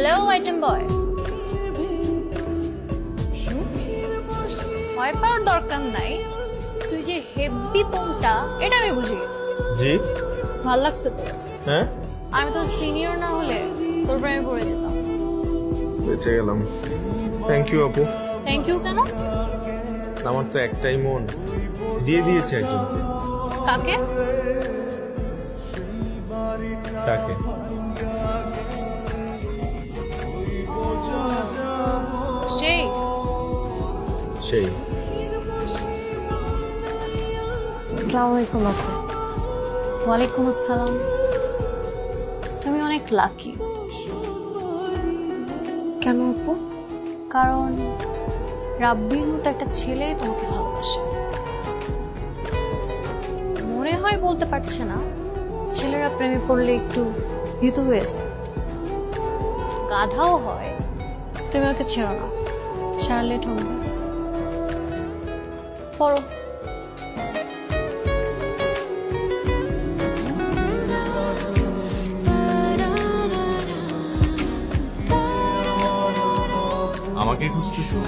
Hello item বয়, ভয় পাওয়ার দরকার নাই। তুই যে হেভি পোমটা, এটা আমি বুঝে গেছি। জি ভাল লাগছে তো? হ্যাঁ, আমি তো সিনিয়র না হলে তোর প্রেমে পড়ে যেতাম। বেঁচে গেলাম। থ্যাংক ইউ আপু। থ্যাংক ইউ কেন? আমার তো একটাই মন, দিয়ে দিয়েছে একজনকে। কাকে? তাকে। সেই সেই আসসালামু আলাইকুম আপু। ওয়ালাইকুম আসসালাম। তুমি অনেক লাকি। কেন আপু? কারণ রাব্বির মতো একটা ছেলে তোমাকে ভালোবাসে। মনে হয় বলতে পারছে না, ছেলেরা প্রেমে পড়লে একটু ভীতু হয়ে যায়, গাধাও হয়। তুমি ওকে ছেড়ো না, ছাড়লে ঠকবে। পড়ো। আমাকে খুঁজতেছো?